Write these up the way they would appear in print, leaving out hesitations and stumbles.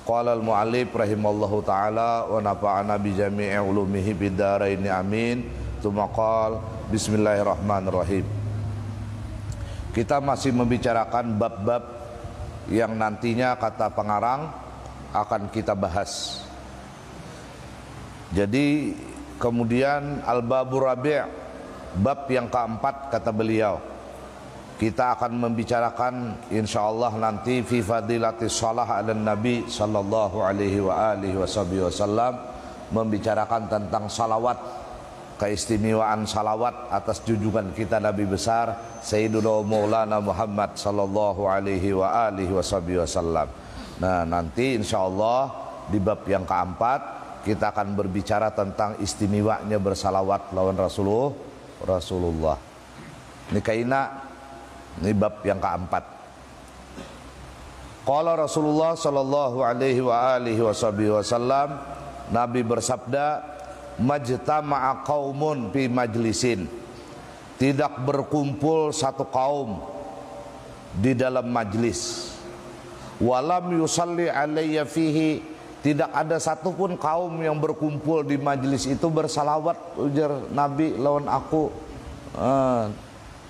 Qala al-mu'allif rahimallahu ta'ala wa nafa'ana bi jami'i ulumihi bid-dharain amin. Tsumma qala bismillahirrahmanirrahim. Kita masih membicarakan bab-bab yang nantinya kata pengarang akan kita bahas. Jadi kemudian al-babur rabi', bab yang keempat kata beliau, kita akan membicarakan insyaallah nanti fi fadilatis shalah ala nabi sallallahu alaihi wa alihi wasallam, membicarakan tentang salawat, keistimewaan salawat atas junjungan kita Nabi besar Sayyiduna Maulana Muhammad sallallahu alaihi wa alihi wasallam. Nah, nanti insyaallah di bab yang keempat kita akan berbicara tentang istimewanya bersalawat lawan Rasulullah. Ini kaina, ini bab yang keempat. Qala Rasulullah sallallahu alaihi wa alihi wasallam, Nabi bersabda, majtama'a qaumun fi majlisin, tidak berkumpul satu kaum di dalam majlis, walam yusalli alayya fihi, tidak ada satupun kaum yang berkumpul di majlis itu bersalawat ujar Nabi lawan aku.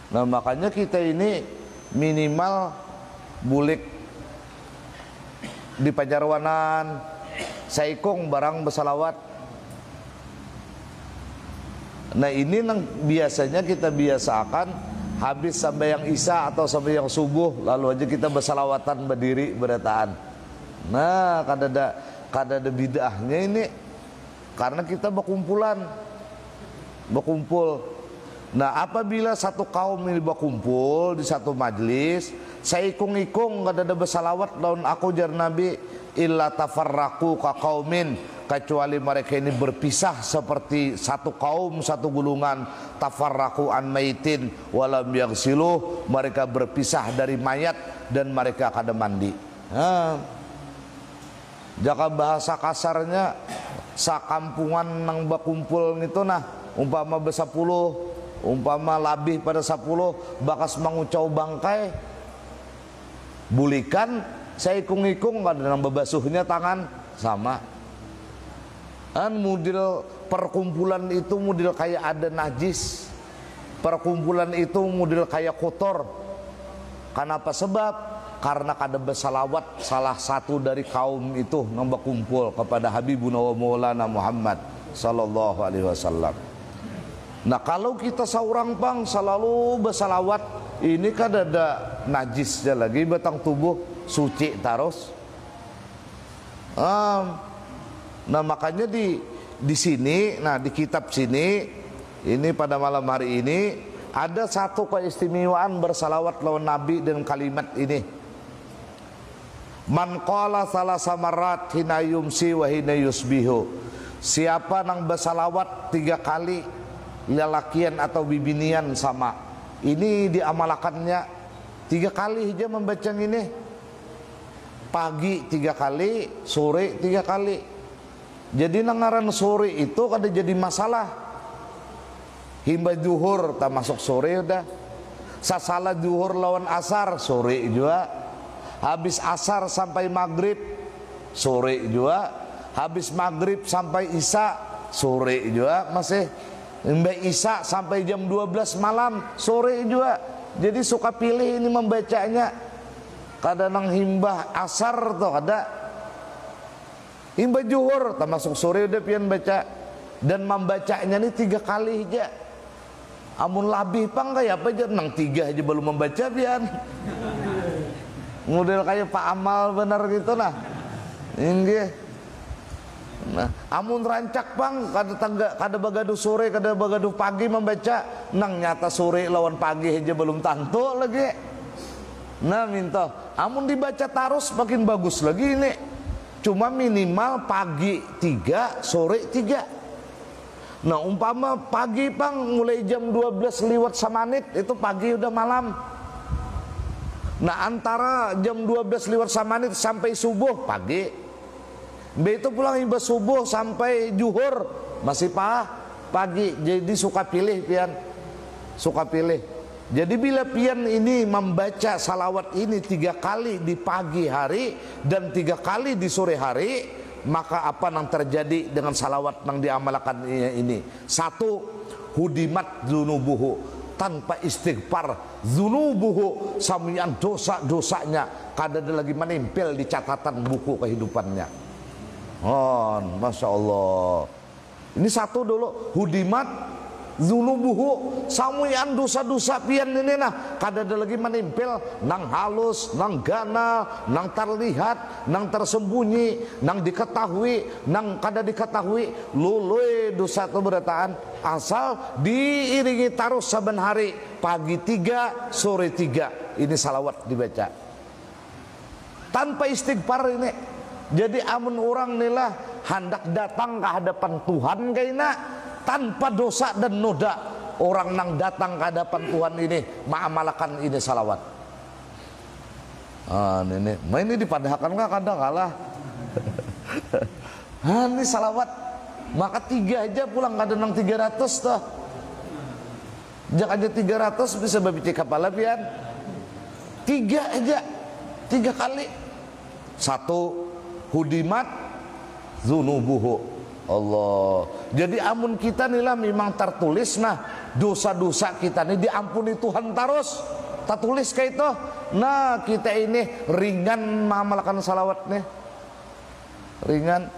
Nah makanya kita ini minimal bulik di Pajarwanan saikung barang bersalawat. Nah ini yang biasanya kita biasakan habis sampai yang isya atau sampai yang subuh lalu aja kita bersalawatan berdiri berataan. Nah kada ada bid'ahnya ini karena kita berkumpul. Nah apabila satu kaum ini berkumpul di satu majlis, saya ikung-ikung kada ada bersalawat lawan aku jar Nabi, illa tafarraqu ka qaumin, kecuali mereka ini berpisah seperti satu kaum, satu gulungan, tafarraqu an maitin walam yaghsiluh, mereka berpisah dari mayat dan mereka kada mandi. Jaka bahasa kasarnya sakampungan nang berkumpul itu nah, umpama bersapuluh, umpama lebih pada 10 bakas mengucau bangkai bulikan saya ikung-ikung kada nang bebasuhnya tangan sama kan model perkumpulan itu model kayak ada najis, perkumpulan itu model kayak kotor. Kenapa? Sebab karena kada bersalawat salah satu dari kaum itu nang berkumpul kepada Habibuna wa Maulana Muhammad sallallahu alaihi wasallam. Nah kalau kita seorang bang selalu bersalawat, ini kan ada najisnya lagi batang tubuh suci terus. Nah makanya di sini, nah di kitab sini ini pada malam hari ini ada satu keistimewaan bersalawat lawan Nabi dengan kalimat ini. Man qala salasa marrat hina yumsi wa hina yusbihu, siapa nang bersalawat 3 kali lelakian atau bibinian sama, ini diamalakannya 3 kali aja membaca ini, pagi 3 kali, sore 3 kali. Jadi nangaran sore itu kada jadi masalah, himba zuhur tak masuk sore udah, sasalah zuhur lawan asar sore juga, habis asar sampai maghrib sore juga, habis maghrib sampai isya sore juga masih, mbak isya sampai jam 12 malam sore juga. Jadi suka pilih ini membacanya, kada nang himbah asar tuh kada, himbah juhur termasuk sore udah pian baca, dan membacanya ini 3 kali aja. Amun labih pang kayak apa aja nang 3 aja belum membaca pian. Model kayak Pak Amal bener gitu nah. Ini nah, amun rancak bang kada bagaduh sore, kada bagaduh pagi membaca, nang nyata sore lawan pagi aja belum tentu lagi. Nah minta amun dibaca terus makin bagus lagi ini. Cuma minimal pagi 3, sore 3. Nah umpama pagi bang mulai jam 12 lewat samanit itu pagi udah malam. Nah antara jam 12 lewat samanit sampai subuh pagi. Begitu pulang hingga subuh sampai juhur masih pagi. Jadi suka pilih pian, suka pilih. Jadi bila pian ini membaca salawat ini 3 kali di pagi hari dan 3 kali di sore hari, maka apa yang terjadi dengan salawat yang diamalkan ini? 1. Hudimat dzunubuhu, tanpa istighfar dzunubuhu, samian dosa-dosanya kada ada lagi menempel di catatan buku kehidupannya. Oh, Masya Allah. Ini 1 dulu, hudimat dzunubuhu, samuyan dosa-dosa pian ini nah kada ada lagi menempel nang halus, nang gana, nang terlihat, nang tersembunyi, nang diketahui, nang kada diketahui. Lului dosa keberatan asal diiringi terus saben hari, pagi 3, sore 3. Ini salawat dibaca tanpa istighfar ini. Jadi amun orang nilah hendak datang ke hadapan Tuhan kaina tanpa dosa dan noda, orang nang datang ke hadapan Tuhan ini mengamalkan ini salawat. Ini dipadahkan nggak kadang kalah. Ini salawat, maka 3 aja pulang kada nang 300 toh. Jak aja 300 bisa babici kepala pian. 3 aja, 3 kali. 1. Hudimat dzunubuhu. Allah. Jadi amun kita nih lah memang tertulis nah dosa-dosa kita nih diampuni Tuhan terus. Tertulis kayak itu. Nah kita ini ringan mengamalkan salawat nih. Ringan.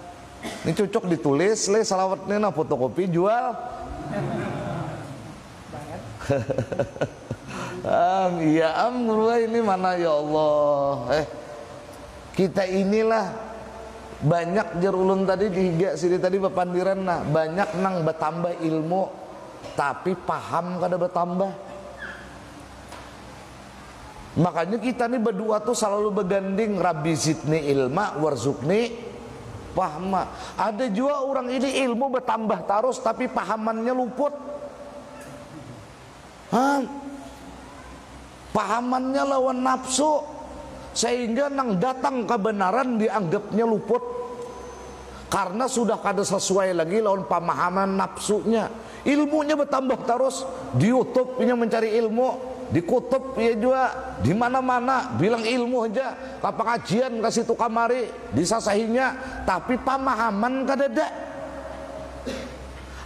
Ini cocok ditulis le salawat nih nah fotokopi jual. Iya ini mana ya Allah. Kita inilah banyak jar ulun tadi dihiga sini tadi bepandiran nah banyak nang bertambah ilmu tapi paham kada bertambah. Makanya kita nih berdua tuh selalu berganding Rabbi zidni ilma warzukni pahma. Ada juga orang ini ilmu bertambah terus tapi pahamannya luput. Pahamannya lawan nafsu, sehingga nang datang kebenaran dianggapnya luput karena sudah kada sesuai lagi lawan pemahaman nafsunya. Ilmunya bertambah terus, di YouTube punya mencari ilmu, di kutub ya juga, di mana-mana bilang ilmu aja, ke pengajian kasih tu kamari disasahinya, tapi pemahaman kada ada.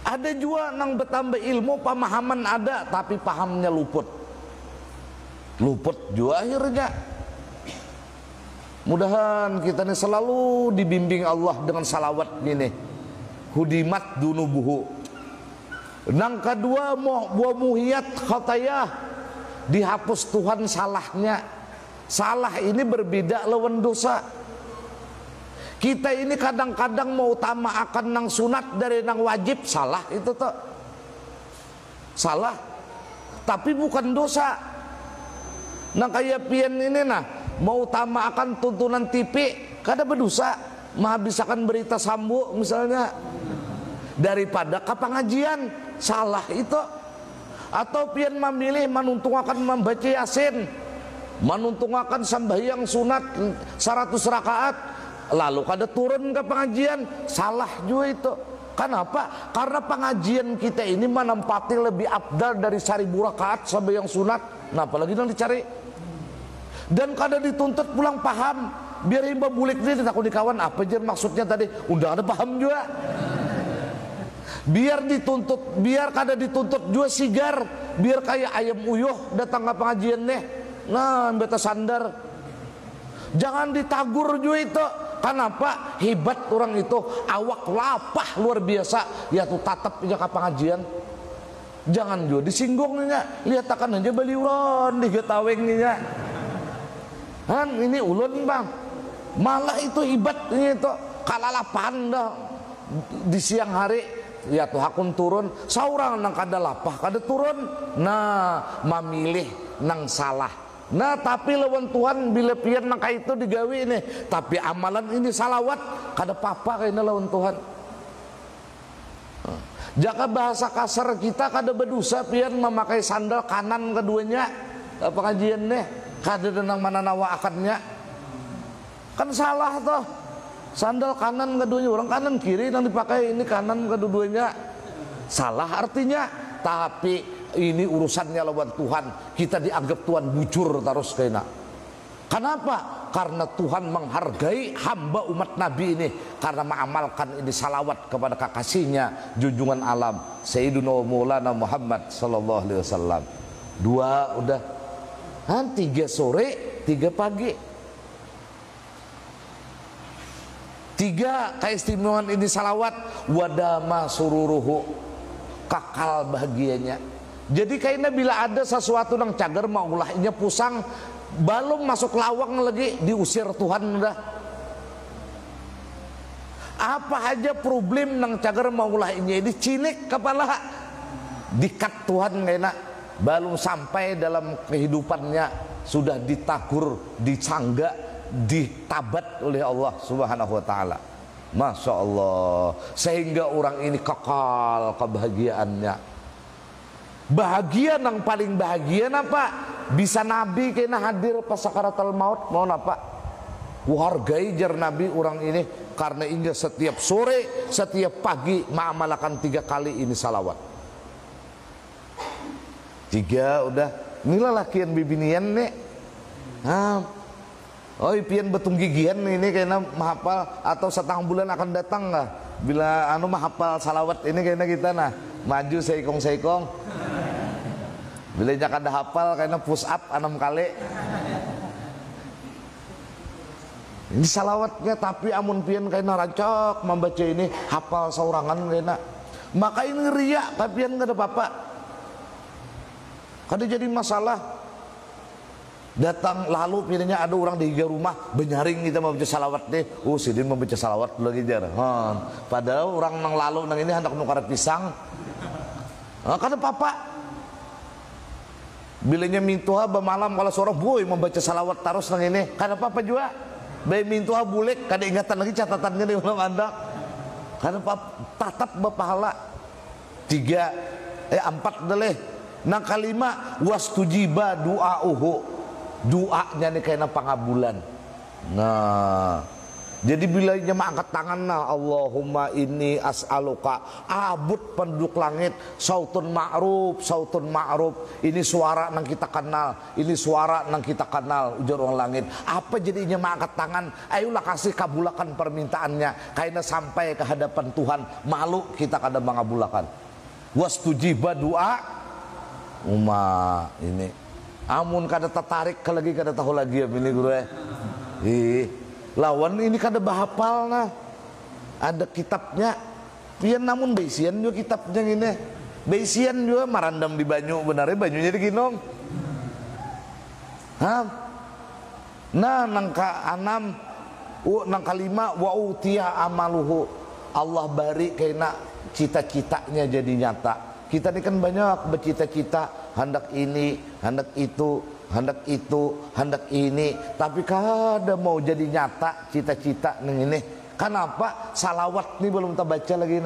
Ada juga nang bertambah ilmu, pemahaman ada, tapi pahamnya luput. Luput juga akhirnya. Mudahan kita ini selalu dibimbing Allah dengan salawat ini. Hudimat dunubuhu. Nang kedua muhiyat khatayah, dihapus Tuhan salahnya. Salah ini berbeda lawan dosa. Kita ini kadang-kadang mau utama akan nang sunat dari nang wajib, salah itu tuh. Salah. Tapi bukan dosa. Nang kayak pian ini nah mau utama akan tuntunan TV kada berdosa, menghabiskan berita sambu misalnya daripada ke pengajian, salah itu. Atau pian memilih menuntung akan membaca yasin, menuntung akan sembahyang sunat 100 rakaat lalu kada turun ke pengajian, salah juga itu. Kenapa? Karena pengajian kita ini menempati lebih abdal dari 1000 rakaat sembahyang sunat. Nah apalagi yang dicari. Dan kada dituntut pulang paham, biar imba bulik ini takut kawan apa aja maksudnya tadi, udah ada paham juga. Biar dituntut, biar kada dituntut juga sigar, biar kayak ayam uyuh datang ke pengajian nih, nah beta sandar. Jangan ditagur juga itu. Kenapa? Hebat orang itu, awak lapah luar biasa, ya tuh tatap aja ke pengajian. Jangan juga disinggungnya, lihat akan aja baliuran di getawengnya. Ini ulun bang, malah itu hebat itu kalalapan dah di siang hari, ya tuh hakun turun, saurang nang kada lapah kada turun, nah memilih nang salah. Nah tapi lawan Tuhan bila pian nang itu digawi ini, tapi amalan ini salawat kada apa-apa kayaknya lawan Tuhan. Jaka bahasa kasar kita kada berdosa pian memakai sandal kanan keduanya pengajian nih. Kada denang mana nawa akannya kan salah toh, sandal kanan keduanya, orang kanan kiri yang dipakai ini kanan kedua-duanya, salah artinya. Tapi ini urusannya lawan Tuhan, kita dianggap Tuhan bujur terus kena. Kenapa? Karena Tuhan menghargai hamba umat Nabi ini karena mengamalkan ini salawat kepada kekasihnya junjungan alam Sayyiduna Maulana Muhammad sallallahu alaihi wasallam. 2 udah. 3 sore, 3 pagi. 3 keistimewaan ini salawat, wadama sururuhu, kakal bahagianya. Jadi kayaknya bila ada sesuatu yang cager maulahnya pusang, belum masuk lawang lagi diusir Tuhan udah. Apa aja problem nang cager maulahnya ini cilik kepala dikat Tuhan kayaknya. Belum sampai dalam kehidupannya sudah ditakur, dicangga, ditabat oleh Allah Subhanahu wa taala. Masya Allah. Sehingga orang ini kekal kebahagiaannya. Bahagia yang paling bahagia apa? Bisa Nabi kena hadir pas sakaratul maut. Mau apa? Kuhargai jar Nabi orang ini karena hingga setiap sore, setiap pagi mengamalkan 3 kali ini salawat. 3 udah. Inilah lakian bibinian nih. Oh pian betung gigian ini kayaknya mahapal atau setengah bulan akan datang lah. Bila mahapal salawat ini kayaknya kita maju seikong. Bila jangan ada hafal kayaknya push up 6 kali. Ini salawatnya tapi amun pian kayaknya rancak membaca ini hafal saurangan kayaknya. Maka ini riak tapi pian nggak ada apa-apa. Kada jadi masalah. Datang lalu pilihnya ada orang di rumah benyaring kita membaca salawat deh. Oh sidin membaca salawat lagi jar. Padahal orang nang lalu nang ini hendak nukar pisang. Kada apa-apa. Bilanya mintuha malam kalau seorang boy membaca salawat terus nang ini, kada apa-apa juga. Bayi mintuha bulek, kada ingatan lagi catatannya di ulang anda. Kada apa tatap berpahala. 4 daleh. Nang kelima wastujiba du'auhu. Doanya nih kayaknya pangabulan. Nah, jadi bila nyama angkat tangan Allahumma inni as'aluka, abut penduduk langit, sautun ma'ruf. Ini suara nang kita kenal, ini suara nang kita kenal, ujar orang langit. Apa jadinya angkat tangan? Ayolah kasih kabulakan permintaannya. Kayaknya sampai ke hadapan Tuhan, malu kita kada mengabulakan. Wastujiba doa, ini. Amun kada tertarik lagi kada tahu lagi ya ini guru lawan ini kada bahapal ada kitabnya pian namun beisian juga kitabnya ini beisian juga marandam di banyu benarnya banyunya di ginong nangka 6 nangka 5 wa utiya amaluhu Allah bari kena cita-citanya jadi nyata. Kita ini kan banyak bercita-cita hendak ini, hendak itu, hendak ini, tapi kada mau jadi nyata cita-cita ini. Kenapa? Salawat ini belum tak baca lagi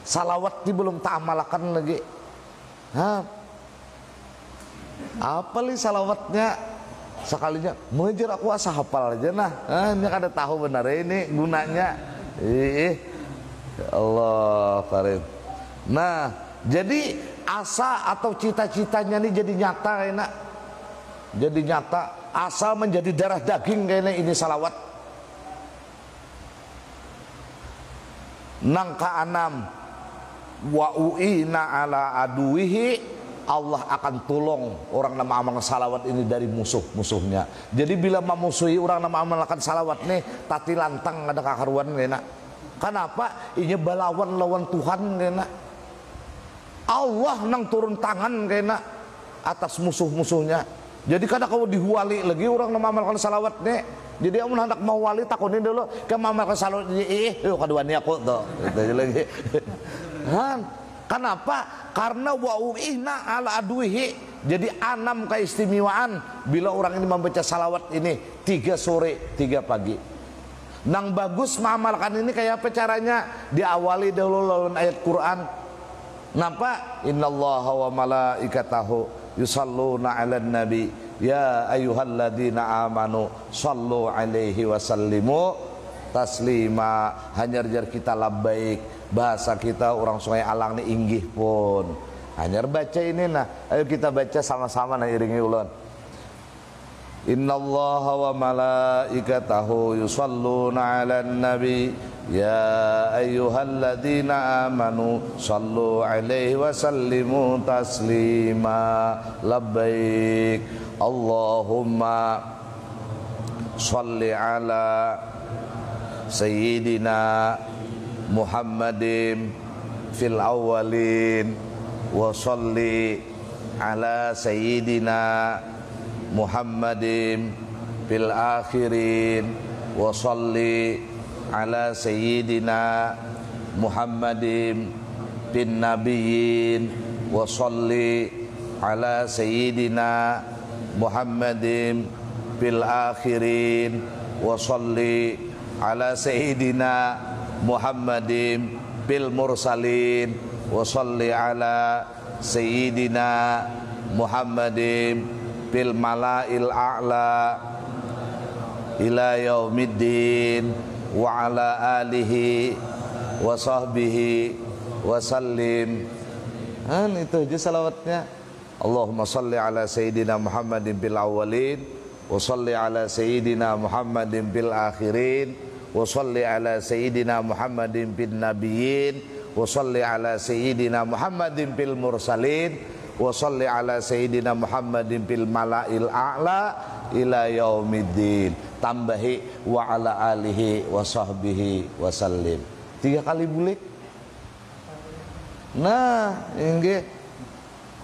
salawat ini belum tak amalkan lagi. Apa li salawatnya? Sekalinya mengejar aku asa hafal aja ini kada tahu benar ini gunanya. Allah karim. Jadi asa atau cita-citanya ini jadi nyata enak. Jadi nyata, asa menjadi darah daging kayaknya ini salawat. Nangka 6 wa u'ina ala aduwihi, Allah akan tolong orang nama amal salawat ini dari musuh-musuhnya. Jadi bila memusuhi orang nama amalkan salawat nih tati lantang ada kakaruan enak. Kenapa? Ini balawan lawan Tuhan enak. Allah nang turun tangan kena atas musuh-musuhnya. Jadi kadang kau dihuali lagi orang mengamalkan salawat nih. Jadi amun hendak mau wali takunin dulu ke mengamalkan salawat kaduan aku tuh. Gitu lagi. Kenapa? Karena wa'u'ina ala aduhi. Jadi 6 keistimewaan bila orang ini membaca salawat ini 3 sore 3 pagi. Nang bagus mengamalkan ini kayak apa caranya? Diawali dulu lawan ayat Quran. Napa? Innallaha wa malaikatahu yusalluna 'alan nabi ya ayyuhalladzina amanu sallu 'alaihi wa sallimu taslima. Hanyar jar kita labbaik, bahasa kita orang Sungai Alang ni inggih pun Hanya baca ini nah. Ayo kita baca sama-sama nah iringi ulun. Innallaha wa malaikatahu yusalluna 'alan nabi ya ayyuhalladzina amanu sallu 'alaihi wa sallimu taslima. Labbaik Allahumma shalli 'ala sayyidina Muhammadin fil awwalin wa shalli 'ala sayyidina Muhammadin fil akhirin wa shalli ala sayyidina Muhammadin bin nabiyyin wa shalli ala sayyidina Muhammadin fil akhirin wa shalli ala sayyidina Muhammadin fil mursalin wa shalli ala sayyidina Muhammadin bil mala'il a'la ila yaumiddin wa ala alihi wa sahbihi wa sallim. Itu aja salawatnya. Allahumma salli ala sayyidina Muhammadin bil awwalin wa salli ala sayyidina Muhammadin bil akhirin wa salli ala sayyidina Muhammadin bin nabiyyin wa salli ala sayyidina Muhammadin bil mursalin wa shalli ala sayyidina Muhammadin fil mala'il a'la ila yaumiddin. Tambahi wa ala alihi wa sahbihi wa sallim. 3 kali bulik. Nah, inggih.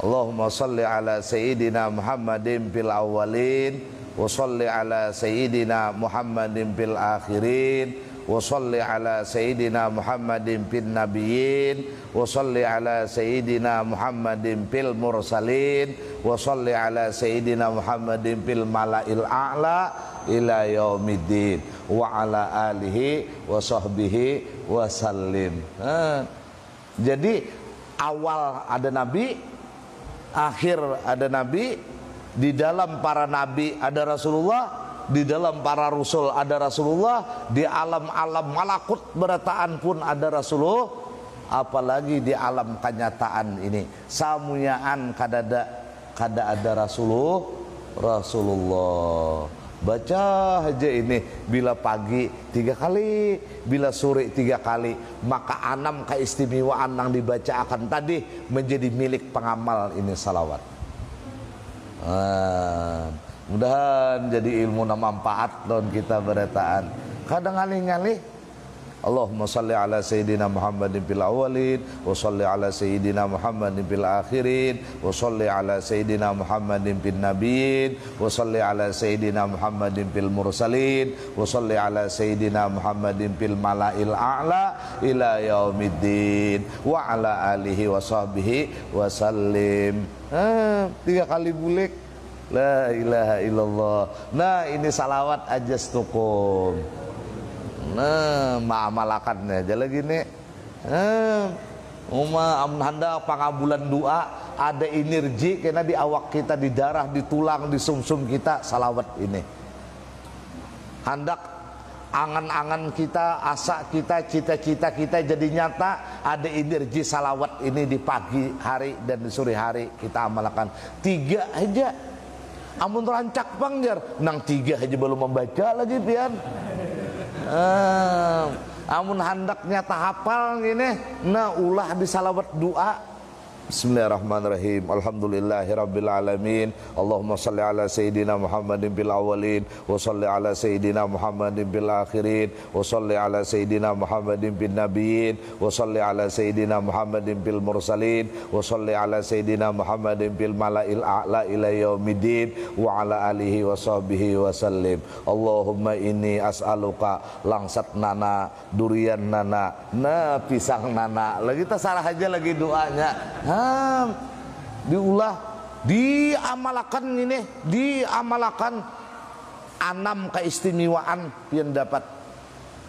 Allahumma shalli ala sayyidina Muhammadin fil awwalin wa shalli ala sayyidina Muhammadin fil akhirin wa shalli ala sayyidina Muhammadin bin nabiyyin wa shalli ala sayyidina Muhammadin fil mursalin wa shalli ala sayyidina Muhammadin fil mala'il a'la ila yaumiddin wa ala alihi wa sahbihi wa sallim. Jadi awal ada nabi, akhir ada nabi, di dalam para nabi ada Rasulullah, di dalam para rasul ada Rasulullah, di alam-alam malakut berataan pun ada Rasulullah, apalagi di alam kenyataan ini samuyaan kada ada Rasulullah. Baca aja ini, bila pagi 3 kali, bila sore 3 kali, maka 6 keistimewaan yang dibaca akan tadi menjadi milik pengamal ini salawat. Mudahan jadi ilmu na manfaat don kita berataan. Kadang ngalih-ngalih Allahumma salli ala sayyidina Muhammadin fil awwalin wa salli ala sayyidina Muhammadin fil akhirin wa salli ala sayyidina Muhammadin bin nabiyyin wa salli ala sayyidina Muhammadin fil mursalin wa salli ala sayyidina Muhammadin fil mala'il a'la ila yaumiddin wa ala alihi wa sahbihi wa sallim. 3 kali bulik. La ilaha illallah. Nah, ini salawat ajastukum. Nah, ma'amalakannya aja lagi nih. Handa pangabulan doa, ada energi karena di awak kita, di darah, di tulang, di sumsum kita salawat ini. Hendak angan-angan kita, asa kita, cita-cita kita jadi nyata, ada energi salawat ini di pagi hari dan di sore hari kita amalkan. 3 aja. Amun rancak pangjar, nang 3 aja belum membaca lagi pian. Amun hendak nyata hafal gini, nah ulah di salawat doa. Bismillahirrahmanirrahim. Alhamdulillahirabbil alamin. Allahumma shalli ala sayyidina Muhammadin bil awwalin wa shalli ala sayyidina Muhammadin bil akhirin wa shalli ala sayyidina Muhammadin bin nabiyyin wa shalli ala sayyidina Muhammadin bil mursalin wa shalli ala sayyidina Muhammadin bil mala'il a'la ila yaumiddin wa ala alihi wa sahbihi wa sallim. Allahumma inni as'aluka langsat nana, durian nana, nah pisang nana. Lagi kita salah aja lagi doanya. Diulah, diamalkan ini, diamalkan 6 keistimewaan yang dapat.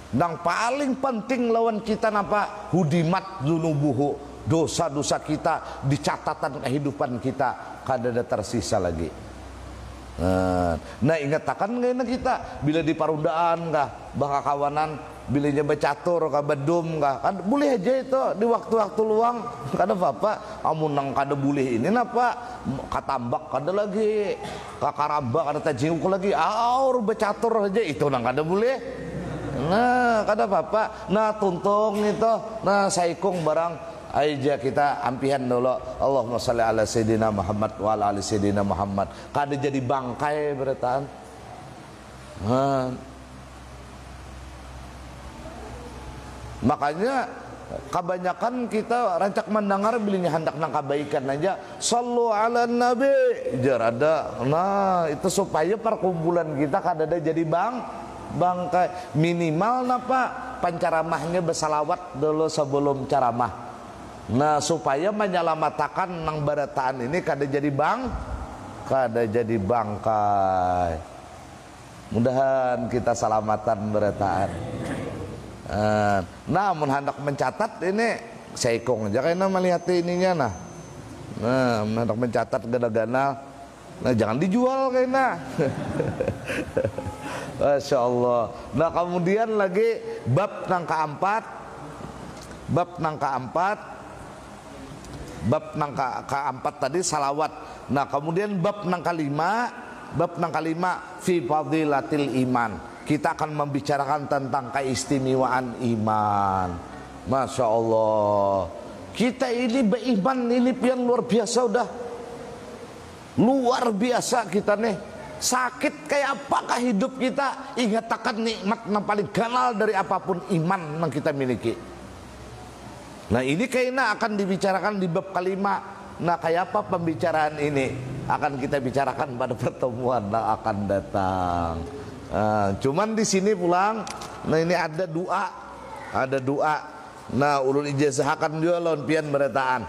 Yang paling penting lawan kita napa? Hudimat dunubuhu, dosa-dosa kita di catatan kehidupan kita kada ada tersisa lagi. Nah ingatakan nggak kita bila di parundaan kah baka kawanan bilanya bercatur kah bedum kah kan boleh aja itu di waktu-waktu luang kada apa amun nang kada boleh ini napa katambak kada lagi kakaramba kada tajinguk lagi aur bercatur aja itu nang kada boleh. Nah kada apa nah tuntung itu nah saikung barang aja kita ampihan dulu Allahumma shalli ala sayyidina Muhammad wa ala ali sayyidina Muhammad kada jadi bangkai beretaan. Makanya kebanyakan kita rancak mendengar bilinya hendak nang kebaikan aja sallu ala nabi jar ada. Nah itu supaya perkumpulan kita kada ada jadi bangkai minimal napa pancaramahnya bersalawat dulu sebelum ceramah. Nah supaya menyelamatkan nang barataan ini kada jadi bangkai. Mudahan kita salamatan barataan. Namun hendak mencatat ini seikong aja karena melihat ininya nah hendak mencatat gana-gana nah jangan dijual kayaknya. Masya Allah. Nah kemudian lagi bab nang keempat tadi salawat. Nah kemudian bab nang kelima fi fadilatil iman. Kita akan membicarakan tentang keistimewaan iman. Masya Allah. Kita ini beriman ini yang luar biasa udah. Luar biasa kita nih. Sakit kayak apakah hidup kita? Ingatakan nikmat yang paling ganal dari apapun iman yang kita miliki. Nah ini kayaknya akan dibicarakan di bab kelima. Nah kayak apa pembicaraan ini akan kita bicarakan pada pertemuan yang akan datang. Cuman di sini pulang. Nah ini ada doa. Nah ulun ijazahkan juga lawan pian berataan.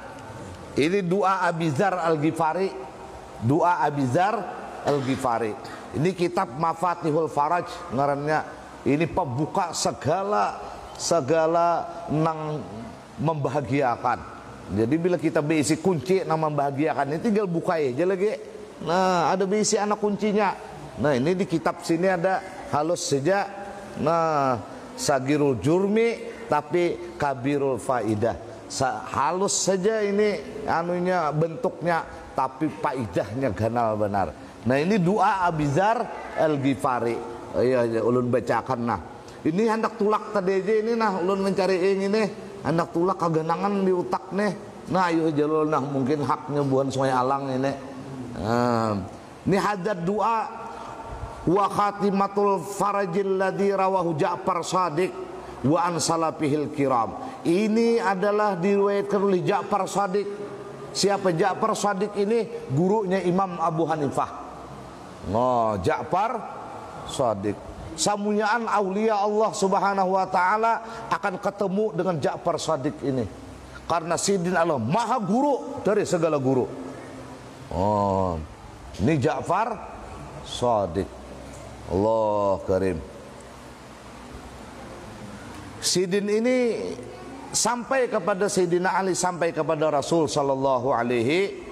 Ini doa Abizar Al-Ghifari. Doa Abizar Al-Ghifari. Ini kitab Mafatihul Faraj ngarannya. Ini pembuka segala nang membahagiakan. Jadi bila kita berisi kunci nang membahagiakan ini tinggal buka aja lagi. Nah ada berisi anak kuncinya. Nah ini di kitab sini ada halus saja. Nah sagirul jurmi tapi kabirul faidah. Halus saja ini anunya bentuknya tapi faidahnya ganal benar. Nah ini doa Abizar Al-Ghifari. Iya ulun bacakan nah. Ini hendak tulak tadi aja ini nah ulun mencari ini hendak tulak kaganangan di utak nih. Nah ayo jalul nah mungkin haknya buan sungai alang ini. Ini hadat doa wa khatimatul farajil ladzi rawahu Ja'far Shadiq wa an salafihil kiram. Ini adalah diriwayatkan oleh Ja'far Shadiq. Siapa Ja'far Shadiq ini? Gurunya Imam Abu Hanifah. Oh, Ja'far Shadiq. Samunyaan aulia Allah Subhanahu wa taala akan ketemu dengan Ja'far Shadiq ini. Karena Sidin Allah maha guru dari segala guru. Oh, ini Ja'far Shadiq. Allah karim. Sidin ini sampai kepada Sayyidina Ali, sampai kepada Rasul sallallahu alaihi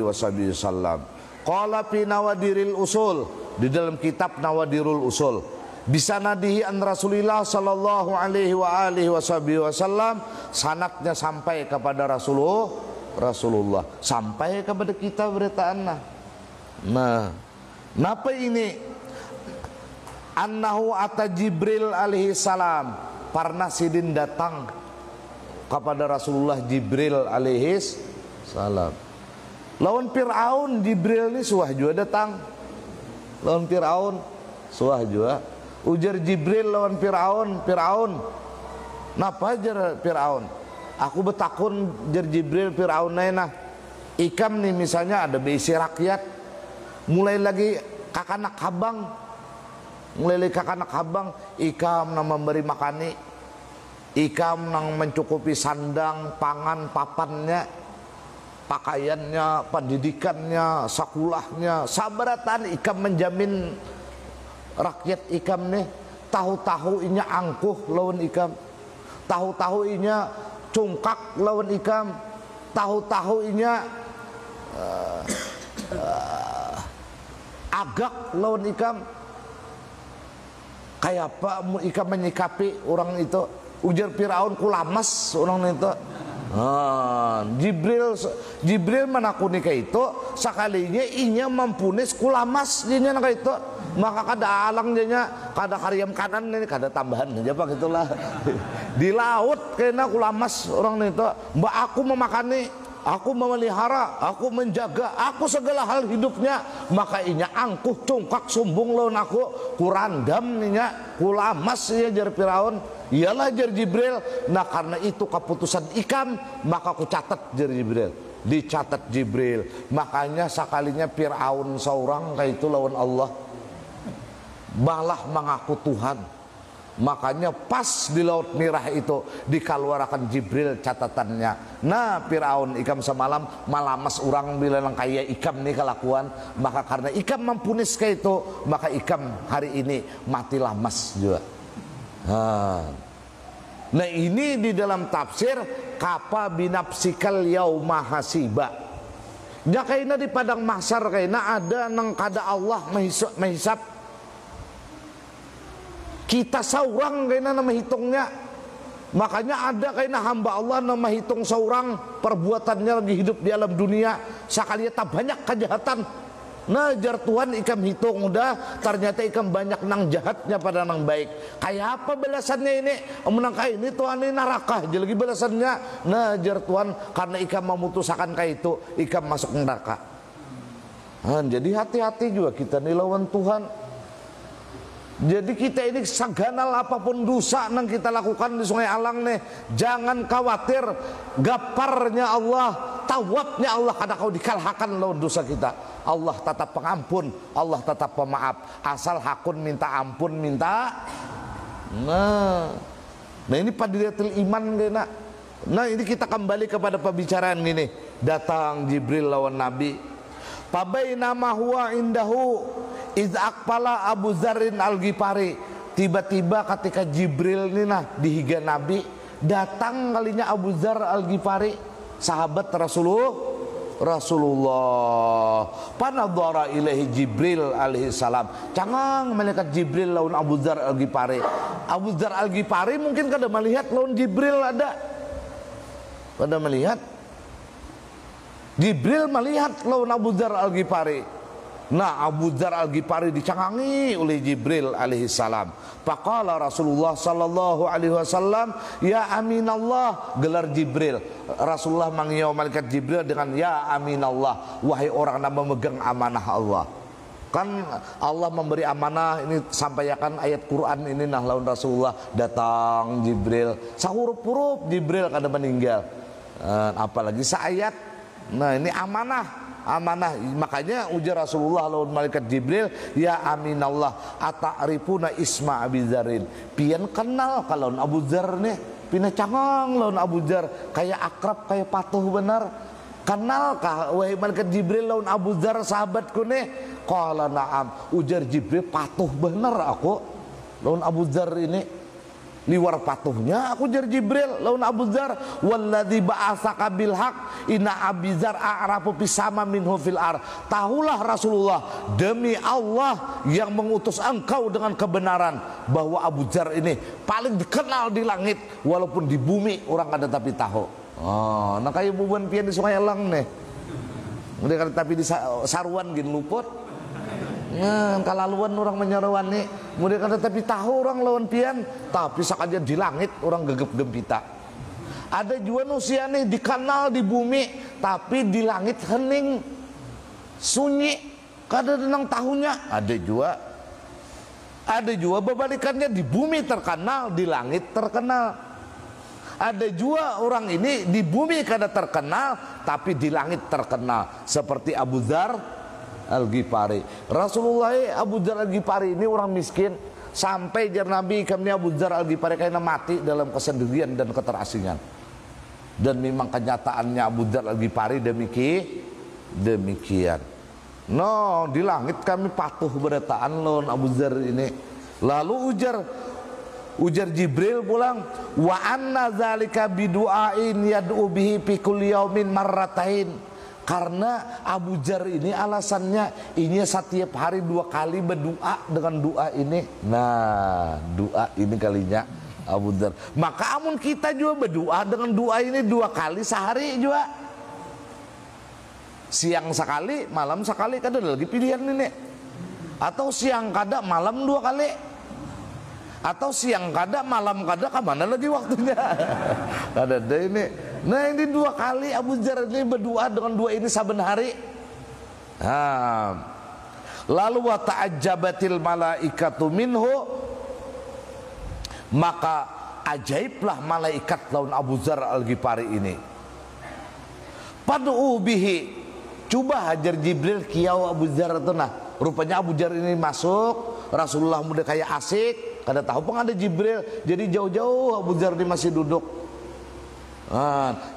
wasallam. Qala fi Nawadiril Usul, di dalam kitab Nawadirul Usul, bisanadihi an Rasulillah sallallahu alaihi wasallam, sanadnya sampai kepada Rasulullah, sampai kepada kita beritaan. Nah, napa ini? Annahu ata Jibril alaihi salam. Pernah Sidin datang kepada Rasulullah Jibril alaihi salam. Lawan Fir'aun Jibril ini suah juga datang. Lawan Fir'aun suah juga. Ujar Jibril lawan Fir'aun. Napa jar Fir'aun? Aku betakun jar Jibril Fir'aun nah. Ikam nih misalnya ada beisi rakyat. Mulai lagi kakanak habang. Mulai kakanak habang, ikam nang memberi makani, ikam nang mencukupi sandang, pangan, papannya, pakaiannya, pendidikannya, sakulahnya, sabaratan ikam menjamin rakyat ikam nih. Tahu-tahu inya angkuh lawan ikam, tahu-tahu inya cungkak lawan ikam, tahu-tahu inya agak lawan ikam. Kayak apa ikam menyikapi orang itu? Ujar Firaun kulamas orang itu. Jibril menakuni kayak itu sekalinya inya mampunis kulamas dinya kayak itu. Maka kada alang dinya, kada karyam kanan ini kada tambahan aja pak itulah. Di laut kena kulamas orang itu. Mbak aku memakani, aku memelihara, aku menjaga, aku segala hal hidupnya. Maka inya angkuh cungkak sumbung lawan aku, kurandam ninya, kulamas ya jar Firaun. Iyalah jar Jibril. Nah karena itu keputusan ikam, maka aku catat jar Jibril. Dicatat Jibril. Makanya sekalinya Firaun seorang kayak itu lawan Allah, malah mengaku Tuhan. Makanya pas di Laut Merah itu dikeluarkan Jibril catatannya. Nah Firaun ikam semalam malamas orang bilang kaya ikam nih kelakuan. Maka karena ikam mampunis kayak itu, maka ikam hari ini matilah mas juga. Nah ini di dalam tafsir kapa binapsikal yauma hasiba. Ya kayaknya di padang mahsyar kayaknya ada nang kada Allah menghisap. Kita seorang kayaknya nama hitungnya. Makanya ada kayaknya hamba Allah nama hitung seorang perbuatannya lagi hidup di alam dunia. Sekali tak banyak kejahatan. Nah jar Tuhan ikam hitung udah, ternyata ikam banyak nang jahatnya pada nang baik. Kayak apa balasannya ini? Menang kayak ini Tuhan ini neraka aja lagi balasannya. Nah jar Tuhan karena ikam memutuskan kayak itu, ikam masuk neraka. Jadi hati-hati juga kita nih lawan Tuhan. Jadi kita ini seganal apapun dosa yang kita lakukan di Sungai Alang nih, jangan khawatir, gaparnya Allah, tawabnya Allah kada kau dikalahkan lawan dosa kita. Allah tetap pengampun, Allah tetap pemaaf, asal hakun minta ampun minta. Nah ini padilatul iman kena. Nah ini kita kembali kepada pembicaraan ini. Datang Jibril lawan Nabi. Pabainama huwa indahu iz aqbala Abu Dzarrin Al-Ghifari. Tiba-tiba ketika Jibril ini nah dihiga Nabi, datang kalinya Abu Dzar Al-Ghifari, sahabat Rasulullah. Panadhara ilaihi Jibril alaihi salam. Cangang malaikat Jibril lawan Abu Dzar Al-Ghifari. Abu Dzar Al-Ghifari mungkin kada melihat lawan Jibril ada. Kada melihat. Jibril melihat lawan Abu Dzar Al-Ghifari. Nah Abu Dzar Al-Ghifari dicangangi oleh Jibril alaihi salam. Faqala Rasulullah sallallahu alaihi wasallam, ya aminallah, gelar Jibril. Rasulullah manggil malaikat Jibril dengan ya aminallah, wahai orang yang memegang amanah Allah. Kan Allah memberi amanah ini, sampaikan ayat Quran ini nah lawan Rasulullah. Datang Jibril, sahurup-hurup Jibril kada meninggal. Apalagi seayat. Nah ini amanah, makanya ujar Rasulullah lawan malaikat Jibril, ya aminallah, ata'rifuna isma Abi Dzarrin. Pian kenal kalau Abu Dzar nih, pina cangang lawan Abu Dzar, kayak akrab, kayak patuh benar. Kenal kah wahai malaikat Jibril lawan Abu Dzar sahabatku nih? Qala na'am, ujar Jibril patuh benar aku lawan Abu Dzar ini. Liwar patuhnya aku jar Jibril lawan Abu Dzar, walladzi ba'atsaka bil haq inna Abi Dzar a'rafu bisama minhu fil ar. Tahulah Rasulullah, demi Allah yang mengutus engkau dengan kebenaran, bahwa Abu Dzar ini paling dikenal di langit, walaupun di bumi orang ada tapi tahu. Oh, nah kayak bubuan pian di Sungai Alang nih. Udah tapi di saruan gin luput. Nah, kalaluan orang menyeruan nih, kemudian kata tapi tahu orang lawan pian, tapi sakaja di langit orang gegep gempita. Ada juga manusia nih dikenal di bumi, tapi di langit hening, sunyi, kada denang tahunya. Ada juga berbalikannya, di bumi terkenal, di langit terkenal. Ada juga orang ini di bumi kada terkenal, tapi di langit terkenal, seperti Abu Dzar Al-Ghifari. Rasulullah Abu Dzar Al-Ghifari ini orang miskin, sampai jar Nabi kami Abu Dzar Al-Ghifari kayaknya mati dalam kesendirian dan keterasingan. Dan memang kenyataannya Abu Dzar Al-Ghifari demikian. No, di langit kami patuh berataan lawan Abu Dzar ini. Lalu ujar Jibril pulang, wa anna zalika bidu'ain yad'u bihi fi kulli yaumin marratain. Karena Abu Dzar ini alasannya ini setiap hari 2 kali berdoa dengan doa ini. Nah, doa ini kalinya Abu Dzar. Maka amun kita juga berdoa dengan doa ini 2 kali sehari juga. Siang sekali, malam sekali, kan ada lagi pilihan ini. Atau siang kada, malam 2 kali. Atau siang kada, malam kada, kemana lagi waktunya? Ada ini. Nah, ini 2 kali Abu Dzar ini berdoa dengan doa ini saben hari. Nah, lalu wa ta'ajjabatil malaikatu minhu, maka ajaiblah malaikat lawan Abu Dzar Al-Ghifari ini. Pad'u bihi, coba hajar Jibril kiau Abu Dzar itu. Nah, rupanya Abu Dzar ini masuk, Rasulullah muda kayak asik, kada tahu pun ada Jibril, jadi jauh-jauh Abu Dzar ini masih duduk.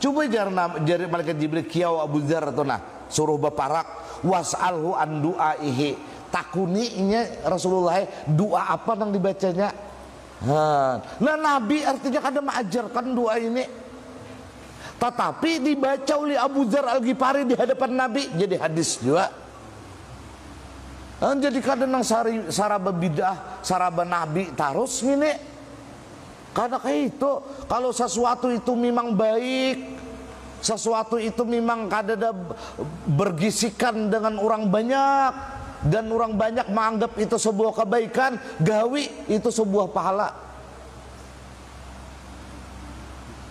Coba jari malaikat Jibril kiau Abu Dzar itu, nah suruh baparak was'alhu an du'aihi, takuninya Rasulullah doa apa yang dibacanya. Nah, Nabi artinya kada mengajarkan doa ini, tetapi dibaca oleh Abu Dzar Al-Ghifari di hadapan Nabi jadi hadis juga. Jadi kadang saraba bidah, saraba Nabi terus gini. Karena kayak itu, kalau sesuatu itu memang baik, sesuatu itu memang kada bergisikan dengan orang banyak, dan orang banyak menganggap itu sebuah kebaikan, gawi itu sebuah pahala.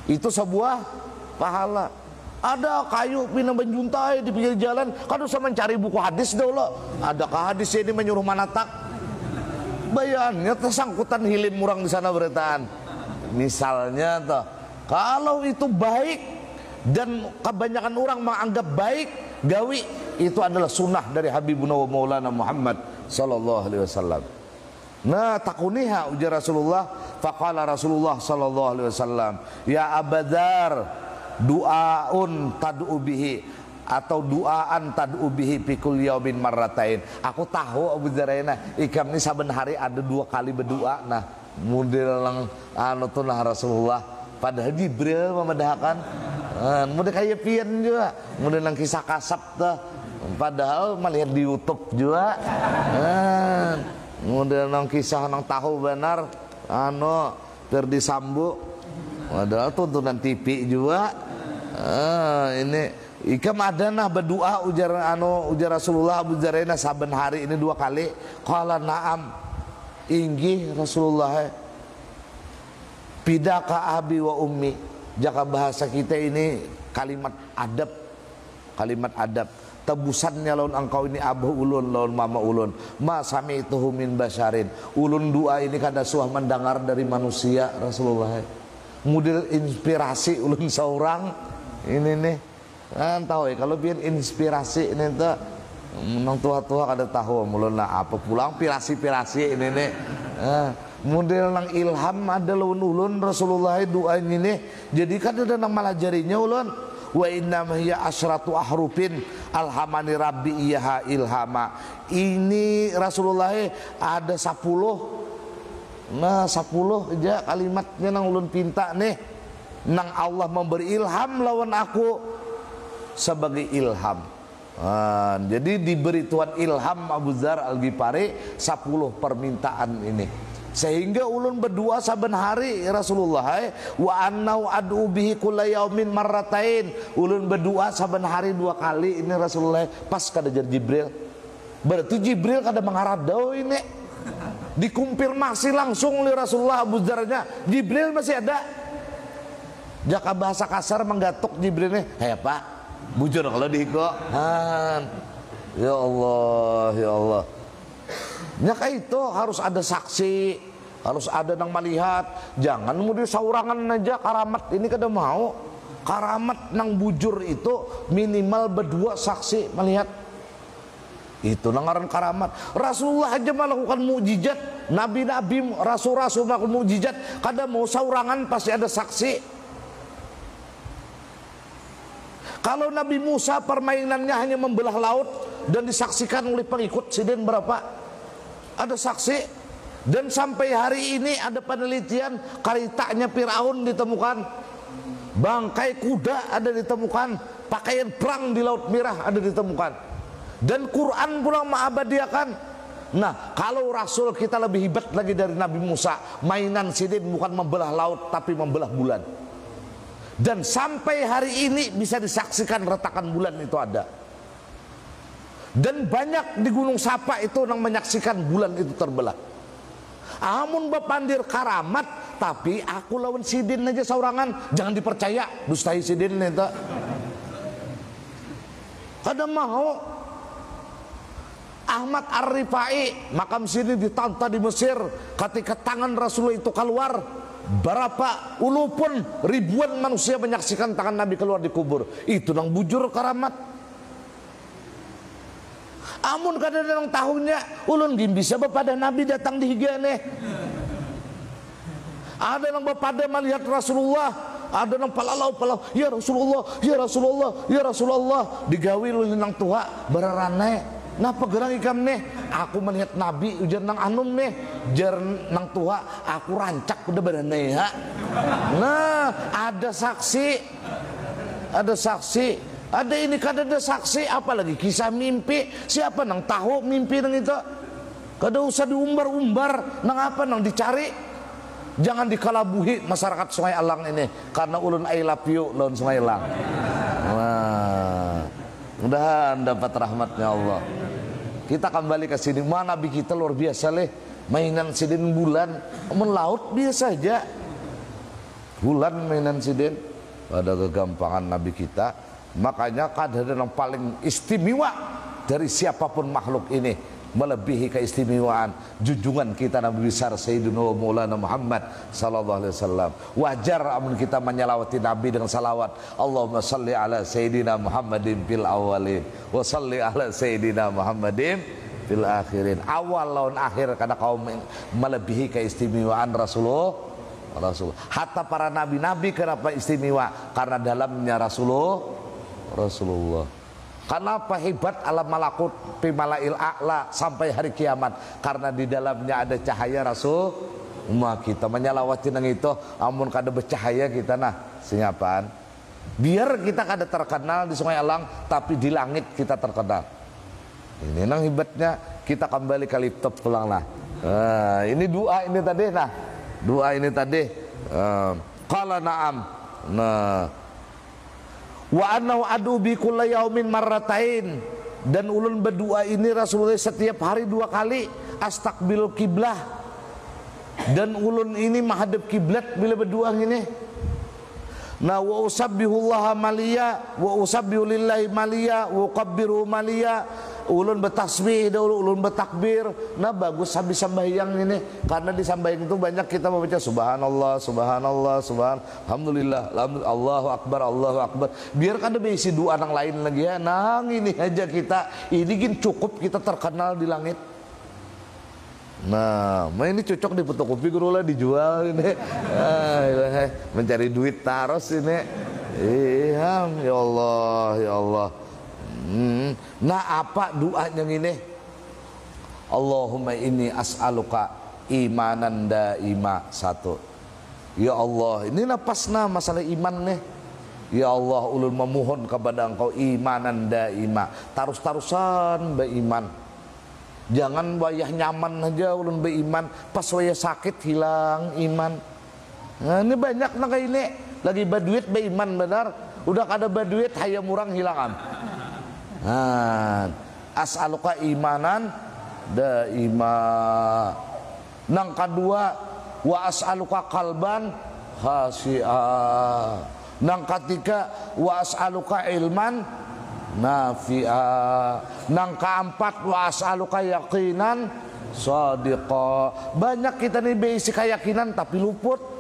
Itu sebuah pahala. Ada kayu pinang benjuntai di pinggir jalan, kan usah mencari buku hadis dulu. Adakah hadis ini menyuruh manatak? Bayannya tersangkutan hilim murang di sana beritaan. Misalnya toh, kalau itu baik dan kebanyakan orang menganggap baik, gawi itu adalah sunnah dari Habibuna wa Maulana Muhammad sallallahu alaihi wasallam. Nah, takuniha ujar Rasulullah, faqala Rasulullah sallallahu alaihi wasallam, ya Abu Dzar, du'aun tad'u bihi, atau du'aan tad'u bihi fi kulli yaumin marratain. Aku tahu Abu Dzar ikam ni saben hari ada 2 kali berdoa. Nah, model lang anu tuh nah Rasulullah, padahal Jibril memedahkan. Model kayak pian juga, model lang kisah kasab tuh, padahal melihat di YouTube juga. Model lang kisah nang tahu benar anu Ferdi Sambo, padahal tontonan TV juga. Ini ikam ada nah berdoa ujar Rasulullah Abu Dzar saben hari ini 2 kali. Qala na'am, inggih Rasulullah, pidaka abi wa ummi. Jaka bahasa kita ini kalimat adab, kalimat adab. Tebusannya lawan engkau ini abuh ulun lawan mama ulun, ma sami'tuhu min basyarin. Ulun doa ini kada suah mendengar dari manusia Rasulullah. Model inspirasi ulun seorang ini nih, kan tahu ya kalau biar inspirasi ini tuh menang tua-tua kada tahu muluna apa pulang pirasi-pirasi ini nih. Model nang ilham ada lawan ulun Rasulullah doa ini nih. Jadi kan ada nang malajarinya ulun. Wa inna hiya asyratu ahrufin alhamani rabbi iyaha ilhama. Ini Rasulullah ada 10. Nah 10 aja kalimatnya nang ulun pinta nih, nang Allah memberi ilham lawan aku sebagai ilham. Jadi diberi Tuhan ilham Abu Dzar Al-Ghifari 10 permintaan ini, sehingga ulun berdoa saben hari Rasulullah, wa annau ad'u bihi kulla yaumin marratain. Ulun berdoa saben hari 2 kali ini Rasulullah. Pas kada jar Jibril, berarti Jibril kada mengaradau ini, dikonfirmasi langsung oleh Rasulullah Abu Dzarnya. Jibril masih ada. Jaka bahasa kasar menggatuk Jibril nih, "Hey Pak, bujur kalau dihiko." Ya Allah, ya Allah. Nyaka itu harus ada saksi, harus ada yang melihat. Jangan mudah saurangan aja karamat ini kada mau. Karamat nang bujur itu minimal berdua saksi melihat. Itu nangaran karamat. Rasulullah aja melakukan mukjizat, nabi-nabi, rasul-rasul melakukan mukjizat, kada mau saurangan pasti ada saksi. Kalau Nabi Musa permainannya hanya membelah laut dan disaksikan oleh pengikut siden berapa? Ada saksi. Dan sampai hari ini ada penelitian karitanya Firaun ditemukan. bangkai kuda ada ditemukan, pakaian perang di Laut Merah ada ditemukan, dan Quran pula mengabadiakan. Nah, kalau Rasul kita lebih hebat lagi dari Nabi Musa, mainan sidin bukan membelah laut tapi membelah bulan. Dan sampai hari ini bisa disaksikan retakan bulan itu ada. Dan banyak di Gunung Sapa itu yang menyaksikan bulan itu terbelah. Amun bapandir karamat, tapi aku lawan sidin aja saurangan, jangan dipercaya, dustai sidin itu. Kada mau. Ahmad Ar-Rifai makam sini ditanta di Mesir, ketika tangan Rasulullah itu keluar, berapa ulupun ribuan manusia menyaksikan tangan Nabi keluar di kubur. Itu nang bujur karamat. Amun kadang-kadang tahunnya ulun gim bisa bepada Nabi datang di higane. Ada yang bepada melihat Rasulullah, ada yang palalau ya Rasulullah, ya Rasulullah, ya Rasulullah, digawi ulun nang tua berarane. Nah pegerang ikam nih, aku melihat Nabi ujar nang anum nih, jar nang tua, aku rancak udah beraneh ya. Nah ada saksi, ada ini kada ada saksi, apalagi kisah mimpi, siapa nang tahu mimpi nang itu, kada usah diumbar-umbar, nang apa nang dicari, jangan dikalabuhi masyarakat Sungai Alang ini, karena ulun I love you lawan Sungai Alang. Wah, mudah-mudahan dapat rahmatnya Allah. Kita kembali ke sini, mana Nabi kita luar biasa leh, mainan sidin bulan, melaut biasa aja, bulan mainan sidin, pada kegampangan Nabi kita. Makanya kadang yang paling istimewa dari siapapun makhluk ini, melebihi keistimewaan junjungan kita Nabi besar Sayyidina Maulana Muhammad sallallahu alaihi wasallam. Wajar amun kita menyalawati Nabi dengan salawat, Allahumma salli ala Sayyidina Muhammadin fil awalin wa salli ala Sayyidina Muhammadin fil akhirin. Awal lawan akhir karena kaum melebihi keistimewaan Rasulullah. Hatta para nabi-nabi kenapa istimewa? Karena dalamnya Rasulullah. Kenapa hebat alam malakut pimalail a'la sampai hari kiamat? Karena di dalamnya ada cahaya Rasul. Kita menyalawati nang itu, amun kada bercahaya kita nah senyapaan. Biar kita kada terkenal di Sungai Alang, tapi di langit kita terkenal. Ini nang hebatnya. Kita kembali ke laptop pulang lah. Ini doa ini tadi nah. Doa ini tadi. Qala na'am. Nah. Wa annahu adu bi kulli yaumin marratain, dan ulun berdua ini Rasulullah setiap hari 2 kali astaqbil kiblah, dan ulun ini menghadap kiblat bila berdua ini. Nah wa usabbihullaha maliya wa usabbihu lillahi maliya wa qabbiru maliya, ulun bertasbih dahulu, ulun bertakbir. Nah bagus habis sembahyang ini, karena di sembahyang itu banyak kita membaca subhanallah, subhanallah, alhamdulillah, Allahu akbar, Allahu akbar. Biar kada berisi doa yang lain lagi ya. Nah ini aja kita, ini gin cukup kita terkenal di langit. Nah, ini cocok di fotokopi guru lah dijual ini. Mencari duit taros ini. Ya Allah, ya Allah. Nah apa doanya ini? Allahumma inni as'aluka imanan daima. Satu, ya Allah, ini napasna masalah iman nih. Ya Allah, ulun memohon kepada engkau imanan daima, tarus-tarusan beriman. Jangan wayah nyaman aja ulun beriman, pas wayah sakit hilang iman. Nah ini banyak nah kayak ini, lagi baduit beriman benar, udah kada baduit hayam murang hilangan. Nah, as'aluka imanan daima. Nang kedua, wa as'aluka qalban khashi'a. Nang ketiga, wa as'aluka ilman nafi'a. Nang keempat, wa as'aluka yaqinan shadiqa. Banyak kita nih berisi keyakinan tapi luput.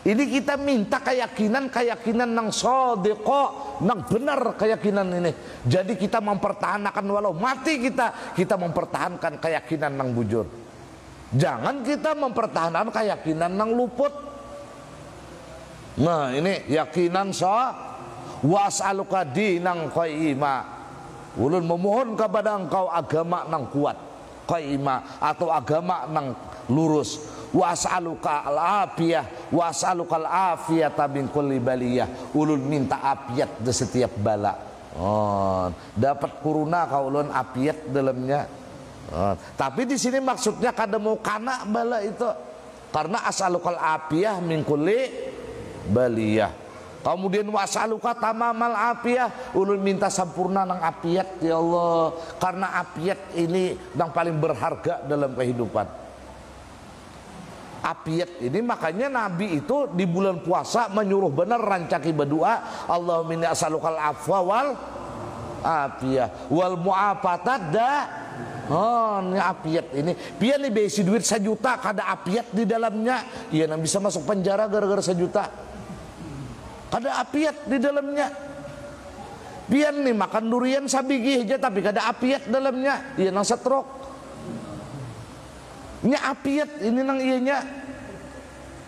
Ini kita minta keyakinan nang shadiqa, nang benar keyakinan ini. Jadi kita mempertahankan walau mati kita mempertahankan keyakinan nang bujur. Jangan kita mempertahankan keyakinan nang luput. Nah ini yakinan wa as'aluka dinang qayyima. Ulun memohon kepada engkau agama nang kuat, qayyima, atau agama nang lurus. wa as'aluka al-afiyah wa as'aluka al-afiyata min kulli baliyah. Ulun minta afiat di setiap bala. Oh, dapat kuruna ka ulun afiat dalamnya. Oh, tapi di sini maksudnya kada mau kana bala itu. Karena as'alukal afiyah min kulli baliyah. Kemudian was'aluka tamamal afiyah, ulun minta sempurna nang afiat ya Allah, karena afiat ini yang paling berharga dalam kehidupan. Afiat ini makanya Nabi itu di bulan puasa menyuruh benar rancaki berdoa, Allahumma inni as'alukal afwa wal afiyah wal mu'afatat da. Oh, ini afiat ini. Pian nih besi duit 1 juta kada afiat di dalamnya, iya nang bisa masuk penjara gara-gara 1 juta. Kada afiat di dalamnya. Pian nih makan durian sabigi aja tapi kada afiat dalamnya, iya nang stroke. Ini afiat ini nang iyanya.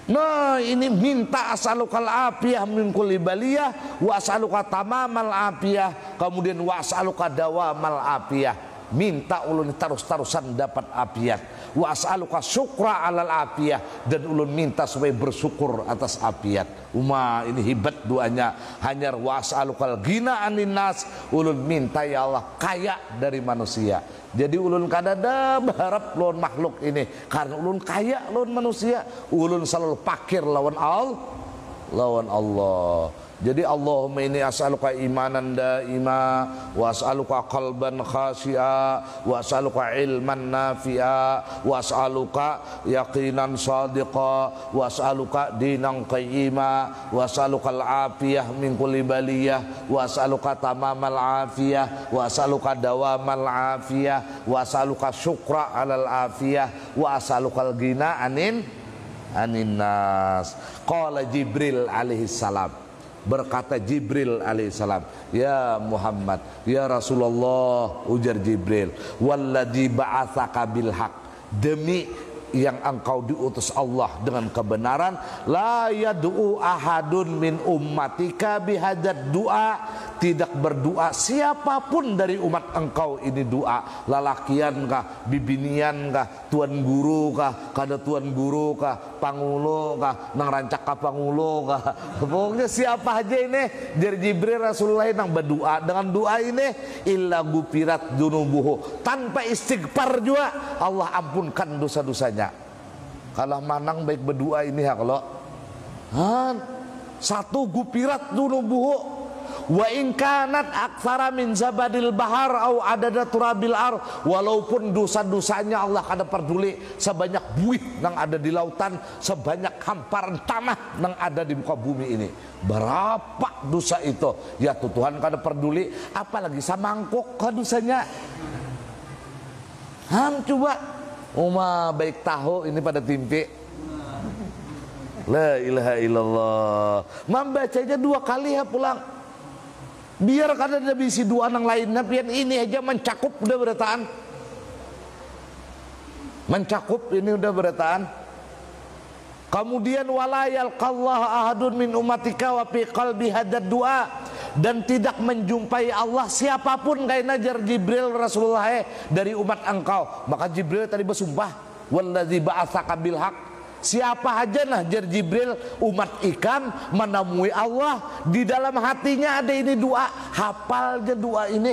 Nah, ini minta as'alukal afiyah min kulli baliyah wa as'aluka tamamal afiyah, kemudian wa as'aluka dawamal afiyah. Minta ulun terus-terusan dapat afiat. Wa as'aluka syukra alal afiyah, dan ulun minta supaya bersyukur atas afiat. Ini hebat doanya. Hanyar wa as'alukal ghina anin nas, ulun minta ya Allah kaya dari manusia. Jadi ulun kadada berharap lawan makhluk ini, karena ulun kaya lawan manusia. Ulun selalu pakir lawan Allah. Jadi Allahumma inni as'aluka imanan daima wa as'aluka qalban khashi'a wa as'aluka ilman nafi'a wa as'aluka yaqinan sadiqa wa as'aluka dinan qayyima wa as'aluka al-afiyah min kulli baliyah wa as'aluka tamamal afiyah wa as'aluka dawamal afiyah wa as'aluka syukra alal afiyah wa as'aluka al-ghina anin nas. Qala Jibril alaihi salam, berkata Jibril alaihissalam, ya Muhammad, ya Rasulullah, ujar Jibril, walladzi ba'atsaka bil haq, demi yang engkau diutus Allah dengan kebenaran, la yad'u ahadun min ummatika bihadzat du'a, tidak berdoa siapapun dari umat engkau ini doa, lalakian kah, bibinian kah, tuan guru kah, kada tuan guru kah, pangulo kah, nang rancak ka pangulo kah, pokoknya siapa aja ini dari Jibril Rasulullah nang berdoa dengan doa ini, illa gufirat dunubuhu, tanpa istighfar juga Allah ampunkan dosa-dosanya. Kalau manang baik berdoa ini ya, kalau satu gufirat dunubuhu wa in kanat aktsara min zabadil bahar au adada turabil ar, walaupun dosa-dosanya Allah kada peduli sebanyak buih yang ada di lautan, sebanyak hamparan tanah yang ada di muka bumi ini, berapa dosa itu ya Tuhan kada peduli, apalagi samangkok ka dosanya. Coba baik tahu ini pada timpe. La ilaha illallah, membacanya 2 kali ya pulang, biar kada ada bisi doa nang lainnya, pian ini aja mencakup udah berataan, mencakup ini udah berataan. Kemudian wala yalqallahu ahadun min ummatika wa fi qalbi hadad du'a, dan tidak menjumpai Allah siapapun kayak najar Jibril Rasulullah dari umat engkau. Maka Jibril tadi bersumpah, walladzi ba'atsaka bil haq, siapa aja nah jar Jibril umat ikan menemui Allah, di dalam hatinya ada ini doa, hafal aja doa ini,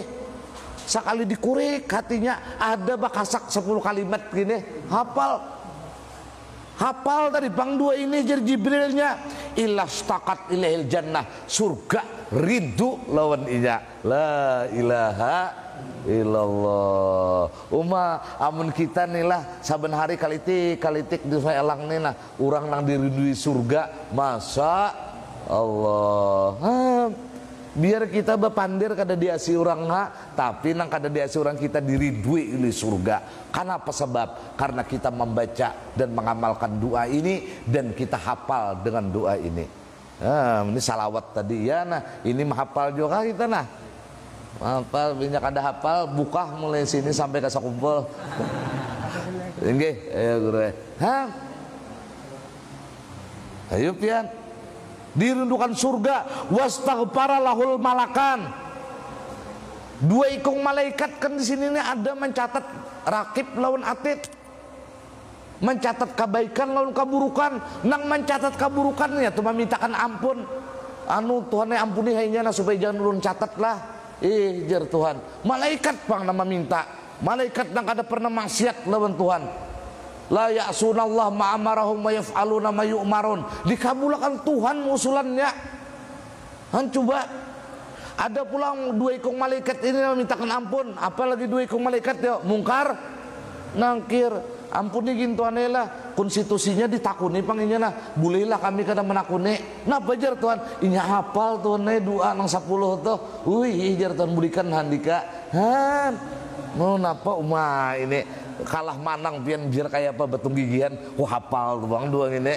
sekali dikurik hatinya ada bakasak 10 kalimat gini, hafal dari bang dua ini jar Jibrilnya, ilastaqat ilaihil jannah, surga rindu lawan inya, la ilaha illallah. Amun kita nih lah saben hari kalitik di elang nih nah urang nang dirindui surga, masa Allah. Biar kita bepandir kada diasi orang tapi nang kada diasi orang kita dirindui oleh surga. Kenapa sebab? Karena kita membaca dan mengamalkan doa ini dan kita hafal dengan doa ini. Ini salawat tadi ya, nah ini menghafal juga kita nah. Hafal, banyak ada hafal, buka mulai sini sampai ke sakumpul. Nggih, ayo guru. Ayo pian. Dirindukan surga, wastaghfara lahul malakan. 2 ikung malaikat kan di sini nih ada mencatat rakib lawan atid. mencatat kebaikan lawan keburukan. Nang mencatat keburukannya tuh memintakan ampun. Anu Tuhan ampuni hainya supaya jangan ulun catat lah. Jar Tuhan. Malaikat pang nama minta. Malaikat nang kada pernah maksiat lawan Tuhan. La ya'sunallah ma'amarahum wa yaf'aluna ma yu'marun. Dikabulkan Tuhan usulannya. Han coba. Ada pulang dua ikung malaikat ini memintakan ampun. Apalagi dua ikung malaikat ya mungkar nangkir. Ampuni gintu anela. Konstitusinya ditakuni panginya nah. Bolehlah kami kada menakuni. Nah bajar Tuhan. Ini hafal Tuhan doa nang 10 tuh. Wih jar Tuhan berikan handika. Han. Mau napa umah ini kalah manang pian biar kayak apa betung gigihan. Wah hafal tuh bang doang ini.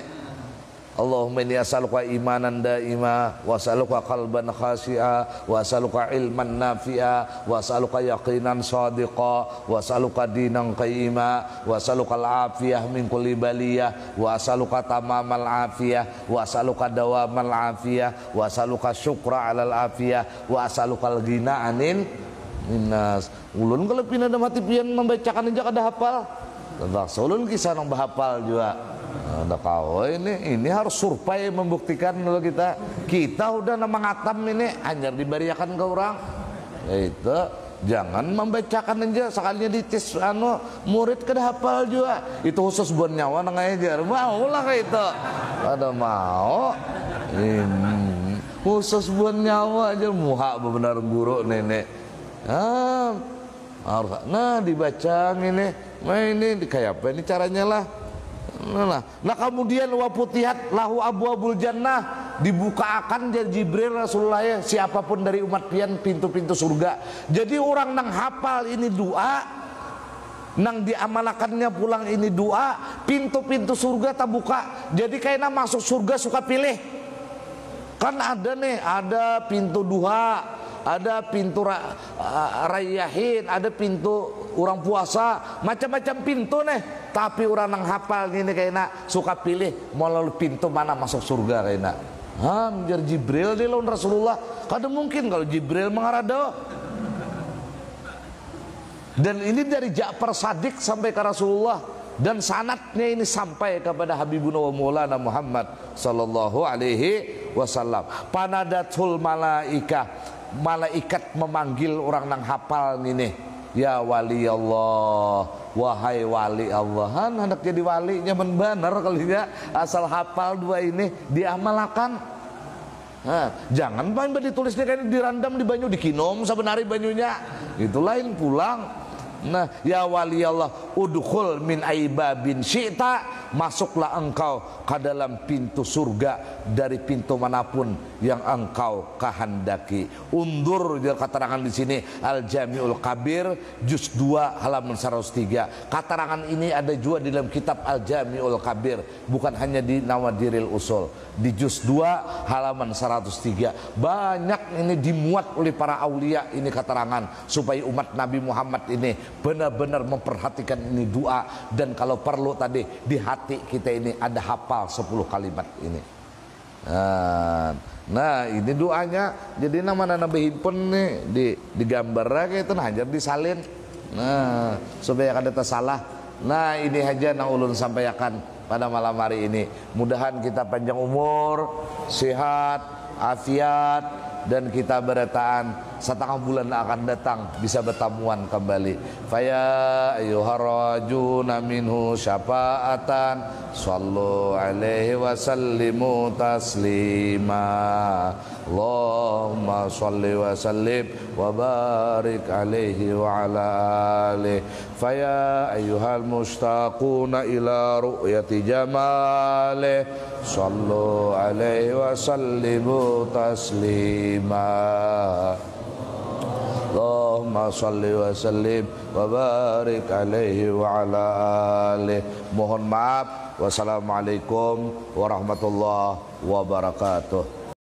Allahumma inni as'aluka imanan daima wa as'aluka qalban khashi'a wa as'aluka ilman nafi'a wa as'aluka yaqinan shadiqa wa as'aluka dinan qayyima wa as'aluka al-afiyah min kulli baliyah wa as'aluka tamamal afiyah wa as'aluka dawamal afiyah wa as'aluka syukra 'alal afiyah wa as'aluka al-ghina 'anil minnas. Ulun kalau pina ada mati pian membacakan aja kada hafal. Tentang ulun kisah nang bahapal juga. Ada kau ini harus survei membuktikan kalau kita udah nama ngatam ini hanya diberiakan ke orang. Itu jangan membacakan aja sekalinya dites murid kada hafal juga. Itu khusus buat nyawa nang ajar. Mau lah kayak itu. Ada mau. Ini khusus buat nyawa aja muha benar guru nenek. Nah dibaca ini. Nah ini kayak apa ini caranya lah. Nah kemudian waputihat lahu abwabul jannah, dibukakan jadi Jibril Rasulullah ya siapapun dari umat pian pintu-pintu surga. Jadi orang nang hafal ini doa, nang diamalakannya pulang ini doa, pintu-pintu surga tak buka. Jadi kayaknya masuk surga suka pilih. Kan ada nih, ada pintu duha, ada pintu rayyahin, ada pintu orang puasa, macam-macam pintu nih. Tapi orang nang hafal gini kayaknya suka pilih melalui pintu mana masuk surga kayaknya. Jar Jibril di lawan Rasulullah. Kada mungkin kalau Jibril mengarado. Dan ini dari Ja'far Shadiq sampai ke Rasulullah. Dan sanadnya ini sampai kepada Habibuna wa Maulana Muhammad sallallahu alaihi wasallam. Panadatul malaikah, malaikat memanggil orang nang hafal ini. Ya wali Allah, wahai wali Allah. Hendak jadi walinya benar kalinya asal hafal dua ini diamalkan. Jangan main ditulisnya kayak dirandam di banyu dikinom sebenarnya banyunya. Itu lain pulang. Nah, ya wali Allah, udkhul min aibabin syi'ta, masuklah engkau ke dalam pintu surga dari pintu manapun yang engkau kehendaki. Undur keterangan di sini Al-Jami'ul Kabir juz 2 halaman 103. Keterangan ini ada juga di dalam kitab Al-Jami'ul Kabir, bukan hanya di Nawadiril Usul. Di juz 2 halaman 103. Banyak ini dimuat oleh para aulia ini keterangan supaya umat Nabi Muhammad ini benar-benar memperhatikan ini doa. Dan kalau perlu tadi di hati kita ini ada hafal 10 kalimat ini. Nah ini doanya. Jadi nama nabi handphone nih digambar kayak itu hajar disalin. Nah supaya kada tersalah. Nah ini aja yang ulun sampaikan pada malam hari ini. Mudahan kita panjang umur, sehat, afiat, dan kita berataan setengah bulan akan datang bisa bertemuan kembali. Faya ayyuharajuna minhu syafa'atan sallu alaihi wa sallimu taslima. Allahumma salli wa sallim wa barik alaihi wa ala alihi. Faya ayyuhal mustaquna ila ru'yati jamalih sallu alaihi wa sallimu taslima. Allahumma salli wa sallim wa barik alaihi wa ala alihi. Mohon maaf. Wassalamualaikum warahmatullahi wabarakatuh.